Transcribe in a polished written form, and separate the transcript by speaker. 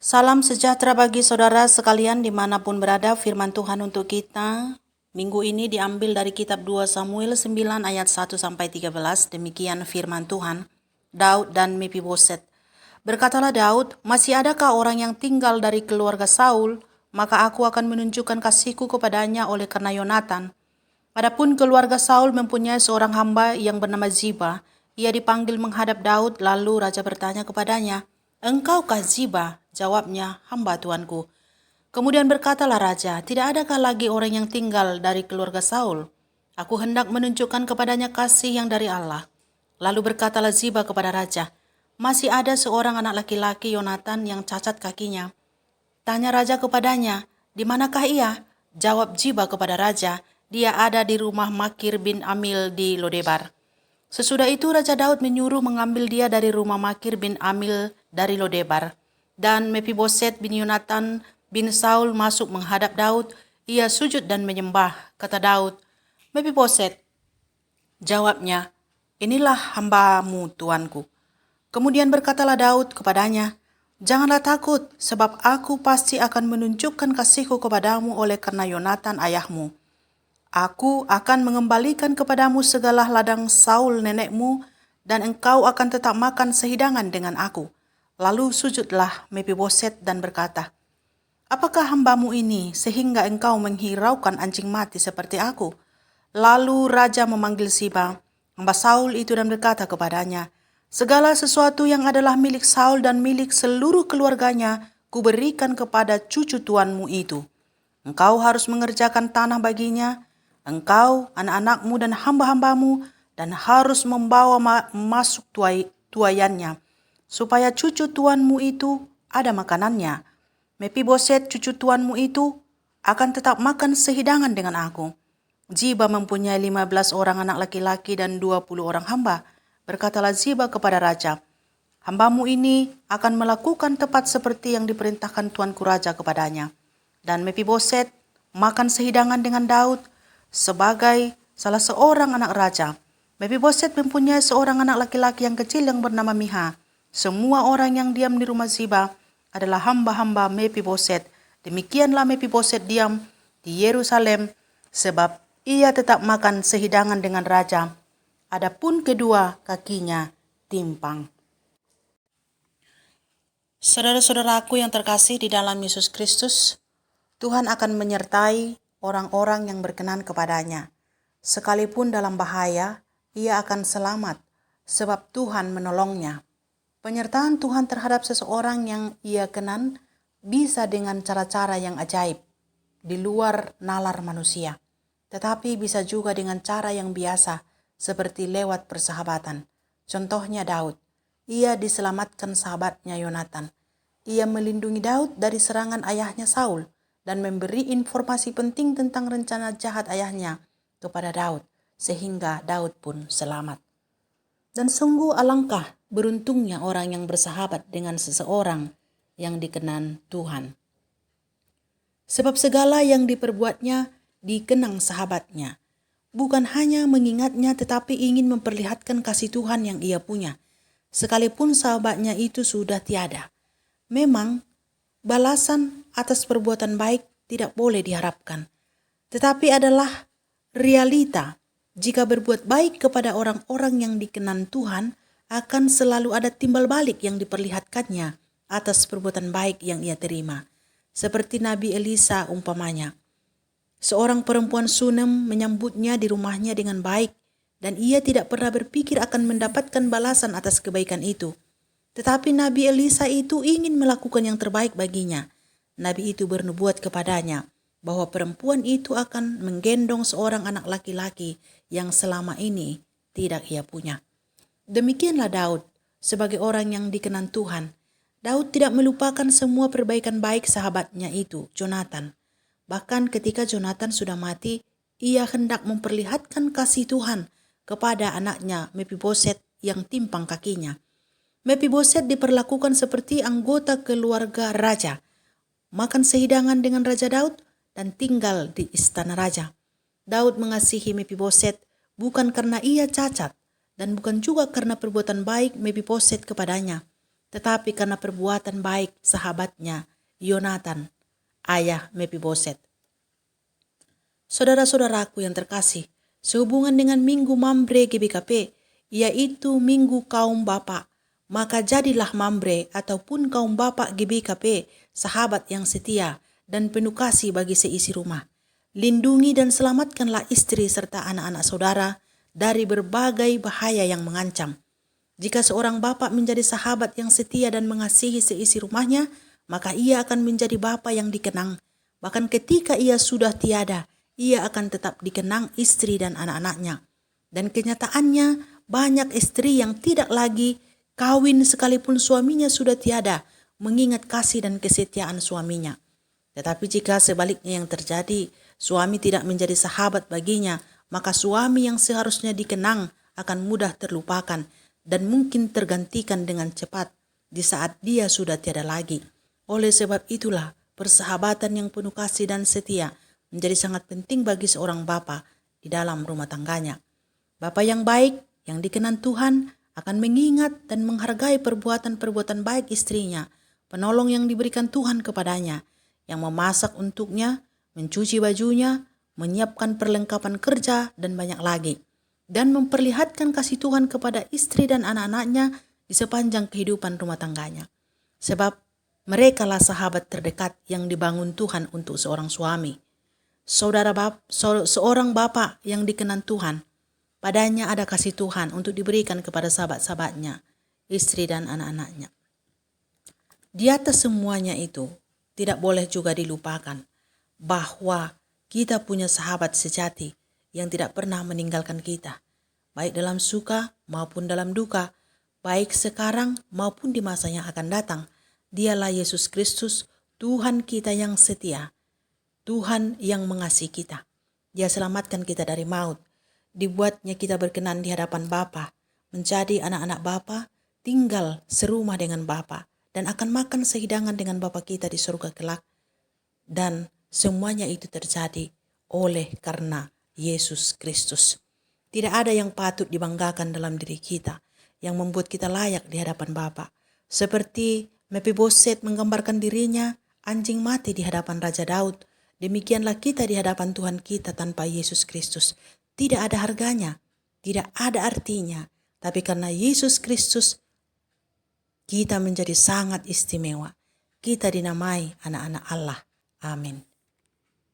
Speaker 1: Salam sejahtera bagi saudara sekalian dimanapun berada. Firman Tuhan untuk kita minggu ini diambil dari kitab 2 Samuel 9 ayat 1-13. Demikian firman Tuhan. Daud dan Mefiboset. Berkatalah Daud, masih adakah orang yang tinggal dari keluarga Saul? Maka aku akan menunjukkan kasihku kepadanya oleh karena Yonatan. Adapun keluarga Saul mempunyai seorang hamba yang bernama Ziba. Ia dipanggil menghadap Daud, lalu raja bertanya kepadanya, "Engkaukah Ziba?" Jawabnya, "Hamba tuanku." Kemudian berkatalah raja, "Tidak adakah lagi orang yang tinggal dari keluarga Saul? Aku hendak menunjukkan kepadanya kasih yang dari Allah." Lalu berkatalah Ziba kepada raja, "Masih ada seorang anak laki-laki Yonatan yang cacat kakinya." Tanya raja kepadanya, "Di manakah ia?" Jawab Ziba kepada raja, "Dia ada di rumah Makir bin Amil di Lodebar." Sesudah itu Raja Daud menyuruh mengambil dia dari rumah Makir bin Amil dari Lodebar. Dan Mefiboset bin Yonatan bin Saul masuk menghadap Daud. Ia sujud dan menyembah. Kata Daud, "Mefiboset." Jawabnya, "Inilah hambamu tuanku." Kemudian berkatalah Daud kepadanya, "Janganlah takut, sebab aku pasti akan menunjukkan kasihku kepadamu oleh karena Yonatan ayahmu. Aku akan mengembalikan kepadamu segala ladang Saul nenekmu, dan engkau akan tetap makan sehidangan dengan aku." Lalu sujudlah Mefiboset dan berkata, "Apakah hambamu ini sehingga engkau menghiraukan anjing mati seperti aku?" Lalu raja memanggil Siba, hamba Saul itu, dan berkata kepadanya, "Segala sesuatu yang adalah milik Saul dan milik seluruh keluarganya, kuberikan kepada cucu tuanmu itu. Engkau harus mengerjakan tanah baginya, engkau, anak-anakmu dan hamba-hambamu, dan harus membawa masuk tuayannya, supaya cucu tuanmu itu ada makanannya. Mefiboset cucu tuanmu itu akan tetap makan sehidangan dengan aku." Ziba mempunyai 15 orang anak laki-laki dan 20 orang hamba. Berkatalah Ziba kepada raja, "Hambamu ini akan melakukan tepat seperti yang diperintahkan tuanku raja kepadanya." Dan Mefiboset makan sehidangan dengan Daud sebagai salah seorang anak raja. Mefiboset mempunyai seorang anak laki-laki yang kecil yang bernama Miha. Semua orang yang diam di rumah Ziba adalah hamba-hamba Mefiboset. Demikianlah Mefiboset diam di Yerusalem, sebab ia tetap makan sehidangan dengan raja. Adapun kedua kakinya timpang. Saudara-saudaraku yang terkasih di dalam Yesus Kristus, Tuhan akan menyertai orang-orang yang berkenan kepadanya. Sekalipun dalam bahaya, ia akan selamat, sebab Tuhan menolongnya. Penyertaan Tuhan terhadap seseorang yang ia kenan bisa dengan cara-cara yang ajaib, di luar nalar manusia. Tetapi bisa juga dengan cara yang biasa, seperti lewat persahabatan. Contohnya Daud. Ia diselamatkan sahabatnya Yonatan. Ia melindungi Daud dari serangan ayahnya Saul dan memberi informasi penting tentang rencana jahat ayahnya kepada Daud, sehingga Daud pun selamat. Dan sungguh alangkah beruntungnya orang yang bersahabat dengan seseorang yang dikenan Tuhan. Sebab segala yang diperbuatnya dikenang sahabatnya. Bukan hanya mengingatnya tetapi ingin memperlihatkan kasih Tuhan yang ia punya. Sekalipun sahabatnya itu sudah tiada. Memang balasan atas perbuatan baik tidak boleh diharapkan. Tetapi adalah realita. Jika berbuat baik kepada orang-orang yang dikenan Tuhan, akan selalu ada timbal balik yang diperlihatkannya atas perbuatan baik yang ia terima. Seperti Nabi Elisa umpamanya. Seorang perempuan Sunem menyambutnya di rumahnya dengan baik, dan ia tidak pernah berpikir akan mendapatkan balasan atas kebaikan itu. Tetapi Nabi Elisa itu ingin melakukan yang terbaik baginya. Nabi itu bernubuat kepadanya bahwa perempuan itu akan menggendong seorang anak laki-laki yang selama ini tidak ia punya. Demikianlah Daud sebagai orang yang dikenan Tuhan. Daud tidak melupakan semua perbaikan baik sahabatnya itu, Jonatan. Bahkan ketika Jonatan sudah mati, ia hendak memperlihatkan kasih Tuhan kepada anaknya Mefiboset yang timpang kakinya. Mefiboset diperlakukan seperti anggota keluarga raja, makan sehidangan dengan Raja Daud, dan tinggal di istana raja. Daud mengasihi Mefiboset bukan karena ia cacat, dan bukan juga karena perbuatan baik Mefiboset kepadanya. tetapi karena perbuatan baik sahabatnya, Yonatan, ayah Mefiboset. Saudara-saudaraku yang terkasih, sehubungan dengan Minggu Mambre GBKP, yaitu Minggu Kaum Bapa, maka jadilah Mambre ataupun Kaum Bapa GBKP sahabat yang setia dan penuh kasih bagi seisi rumah. Lindungi dan selamatkanlah istri serta anak-anak saudara dari berbagai bahaya yang mengancam. Jika seorang bapak menjadi sahabat yang setia dan mengasihi seisi rumahnya, maka ia akan menjadi bapa yang dikenang. Bahkan ketika ia sudah tiada, ia akan tetap dikenang istri dan anak-anaknya. Dan kenyataannya, banyak istri yang tidak lagi kawin sekalipun suaminya sudah tiada, mengingat kasih dan kesetiaan suaminya. Tetapi jika sebaliknya yang terjadi, suami tidak menjadi sahabat baginya, maka suami yang seharusnya dikenang akan mudah terlupakan dan mungkin tergantikan dengan cepat di saat dia sudah tiada lagi. Oleh sebab itulah, persahabatan yang penuh kasih dan setia menjadi sangat penting bagi seorang bapa di dalam rumah tangganya. Bapa yang baik, yang dikenan Tuhan, akan mengingat dan menghargai perbuatan-perbuatan baik istrinya, penolong yang diberikan Tuhan kepadanya, yang memasak untuknya, mencuci bajunya, menyiapkan perlengkapan kerja, dan banyak lagi. Dan memperlihatkan kasih Tuhan kepada istri dan anak-anaknya di sepanjang kehidupan rumah tangganya. Sebab merekalah sahabat terdekat yang dibangun Tuhan untuk seorang suami. Seorang bapa yang dikenan Tuhan, padanya ada kasih Tuhan untuk diberikan kepada sahabat-sahabatnya, istri dan anak-anaknya. Di atas semuanya itu, tidak boleh juga dilupakan bahwa kita punya sahabat sejati yang tidak pernah meninggalkan kita, baik dalam suka maupun dalam duka, baik sekarang maupun di masa yang akan datang. Dialah Yesus Kristus, Tuhan kita yang setia, Tuhan yang mengasihi kita. Dia selamatkan kita dari maut, dibuatnya kita berkenan di hadapan Bapa, menjadi anak-anak Bapa, tinggal serumah dengan Bapa, dan akan makan sehidangan dengan Bapa kita di surga kelak. Dan semuanya itu terjadi oleh karena Yesus Kristus. Tidak ada yang patut dibanggakan dalam diri kita yang membuat kita layak di hadapan Bapa. Seperti Mefiboset menggambarkan dirinya anjing mati di hadapan Raja Daud, demikianlah kita di hadapan Tuhan kita tanpa Yesus Kristus. Tidak ada harganya, tidak ada artinya, tapi karena Yesus Kristus kita menjadi sangat istimewa. Kita dinamai anak-anak Allah. Amin.